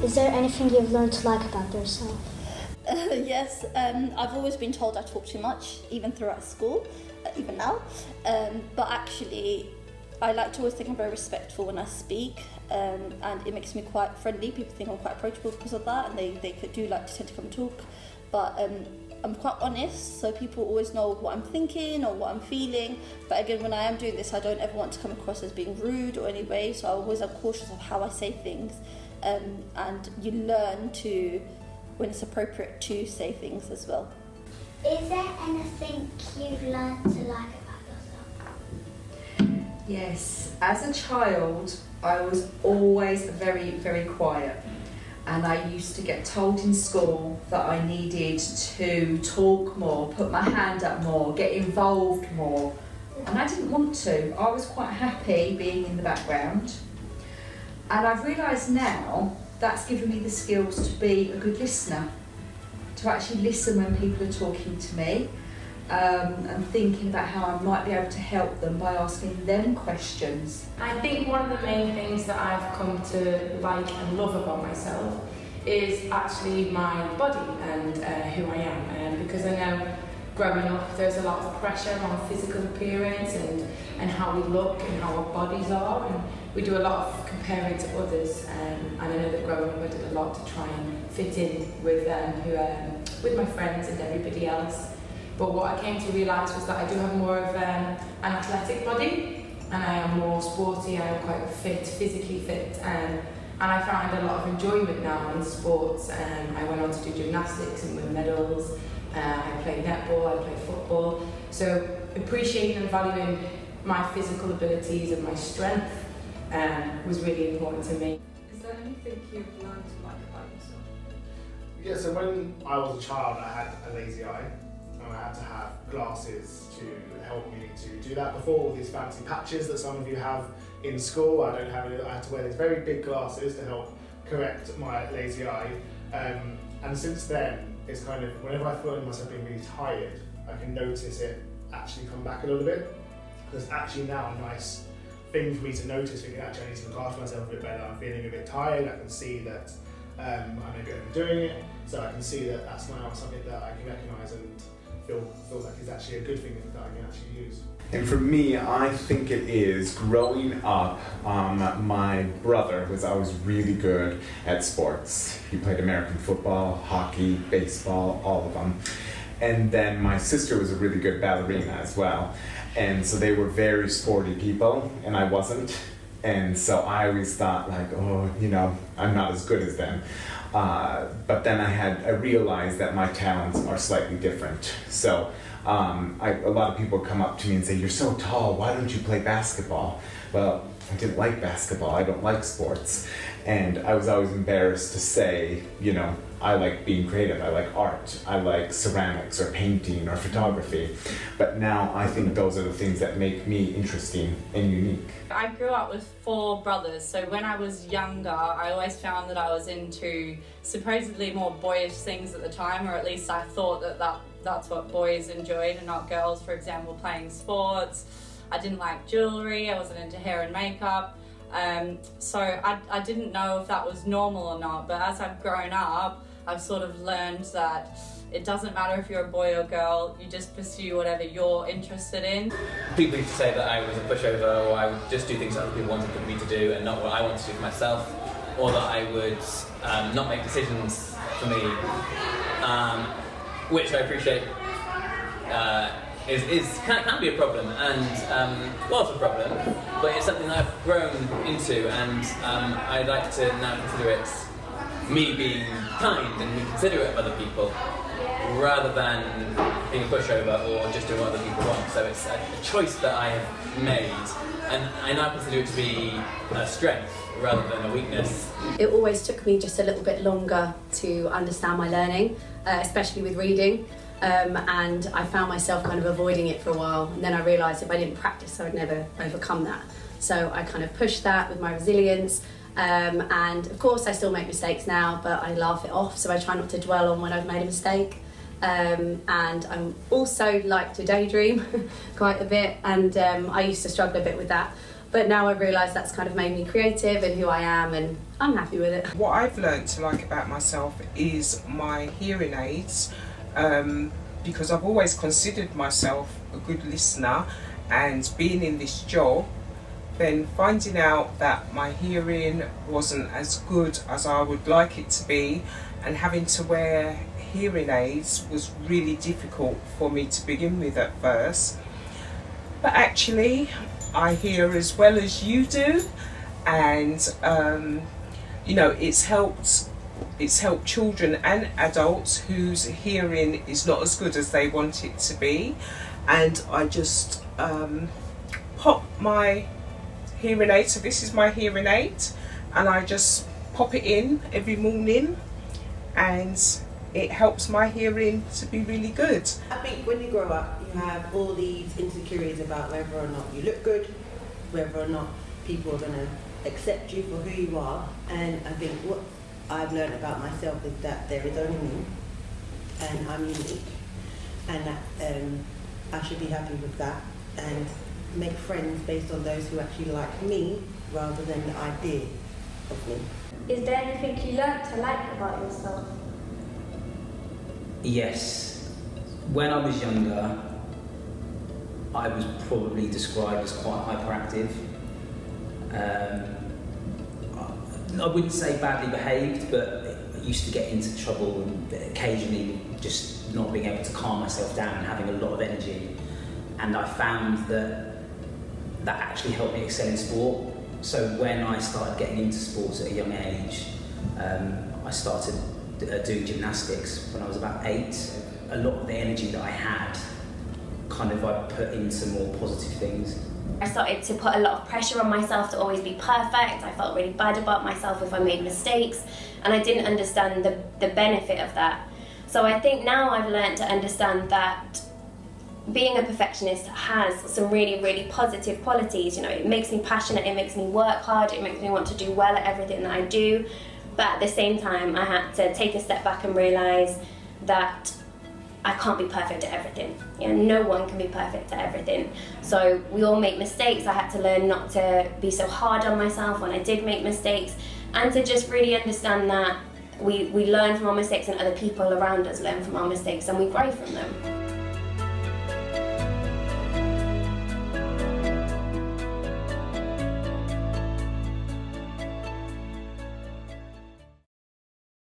Is there anything you've learned to like about yourself? Yes, I've always been told I talk too much, even throughout school, even now. But actually, I like to always think I'm very respectful when I speak, and it makes me quite friendly. People think I'm quite approachable because of that, and they do like to tend to come and talk. But I'm quite honest, so people always know what I'm thinking or what I'm feeling. But again, when I am doing this, I don't ever want to come across as being rude or any way, so I always am cautious of how I say things. And you learn to, when it's appropriate, to say things as well. Is there anything you've learned to like about yourself? Yes, as a child, I was always very, very quiet. And I used to get told in school that I needed to talk more, put my hand up more, get involved more. And I didn't want to. I was quite happy being in the background. And I've realised now that's given me the skills to be a good listener, to actually listen when people are talking to me, and thinking about how I might be able to help them by asking them questions. I think one of the main things that I've come to like and love about myself is actually my body and who I am, because I know growing up there's a lot of pressure on physical appearance and how we look and how our bodies are, and we do a lot of comparing to others, and I know that growing up I did a lot to try and fit in with my friends and everybody else. But what I came to realise was that I do have more of an athletic body, and I am more sporty, I am quite fit, physically fit, and I find a lot of enjoyment now in sports. I went on to do gymnastics and win medals, I play netball, I play football, so appreciating and valuing my physical abilities and my strength was really important to me. Is there anything you've learned to like about yourself? Yeah, so when I was a child I had a lazy eye. I had to have glasses to help me to do that. Before, all these fancy patches that some of you have in school, I don't have it. I had to wear these very big glasses to help correct my lazy eye. And since then, it's kind of, whenever I feel myself being really tired, I can notice it actually come back a little bit. There's actually now a nice thing for me to notice, thinking actually I need to look after myself a bit better. I'm feeling a bit tired, I can see that I'm maybe overdoing it, so I can see that that's now something that I can recognise and feel like it's actually a good thing that I can actually use. And for me, I think it is growing up, my brother was always really good at sports. He played American football, hockey, baseball, all of them. And then my sister was a really good ballerina as well. And so they were very sporty people, and I wasn't. And so I always thought like, oh, you know, I'm not as good as them. But then I realized that my talents are slightly different. So a lot of people come up to me and say, you're so tall, why don't you play basketball? Well, I didn't like basketball, I don't like sports. And I was always embarrassed to say, you know, I like being creative, I like art, I like ceramics or painting or photography. But now I think those are the things that make me interesting and unique. I grew up with 4 brothers, so when I was younger, I always found that I was into supposedly more boyish things at the time, or at least I thought that's what boys enjoyed and not girls. For example, playing sports. I didn't like jewellery, I wasn't into hair and makeup. So I didn't know if that was normal or not, but as I've grown up, I've sort of learned that it doesn't matter if you're a boy or girl, you just pursue whatever you're interested in. People used to say that I was a pushover, or I would just do things that other people wanted me to do and not what I wanted to do for myself, or that I would not make decisions for me, which I appreciate can be a problem, and was a problem, but it's something that I've grown into, and I'd like to now consider it me being kind and being considerate of other people, rather than being a pushover or just doing what other people want. So it's a choice that I have made, and I now consider it to be a strength rather than a weakness. It always took me just a little bit longer to understand my learning, especially with reading. And I found myself kind of avoiding it for a while, and then I realised if I didn't practice I would never overcome that. So I kind of pushed that with my resilience, and of course I still make mistakes now, but I laugh it off, so I try not to dwell on when I've made a mistake. And I'm also like to daydream quite a bit, and I used to struggle a bit with that. But now I've realised that's kind of made me creative and who I am, and I'm happy with it. What I've learned to like about myself is my hearing aids, because I've always considered myself a good listener, and being in this job, then finding out that my hearing wasn't as good as I would like it to be, and having to wear hearing aids was really difficult for me to begin with at first. But actually I hear as well as you do, and you know, it's helped children and adults whose hearing is not as good as they want it to be. And I just pop my hearing aid, so this is my hearing aid, and I just pop it in every morning, and it helps my hearing to be really good. I think when you grow up, you have all these insecurities about whether or not you look good, whether or not people are going to accept you for who you are. And I think what I've learned about myself is that there is only me, and I'm unique, and that I should be happy with that, and make friends based on those who actually like me rather than the idea of me. Is there anything you learnt to like about yourself? Yes. When I was younger, I was probably described as quite hyperactive. I wouldn't say badly behaved, but I used to get into trouble and occasionally just not being able to calm myself down and having a lot of energy. And I found that actually helped me excel in sport. So when I started getting into sports at a young age, I started doing gymnastics when I was about 8. A lot of the energy that I had, kind of I put into more positive things. I started to put a lot of pressure on myself to always be perfect. I felt really bad about myself if I made mistakes, and I didn't understand the benefit of that. So I think now I've learned to understand that being a perfectionist has some really, really positive qualities. You know, it makes me passionate, it makes me work hard, it makes me want to do well at everything that I do. But at the same time, I had to take a step back and realise that I can't be perfect at everything. You know, no one can be perfect at everything. So we all make mistakes. I had to learn not to be so hard on myself when I did make mistakes, and to just really understand that we learn from our mistakes, and other people around us learn from our mistakes, and we grow from them.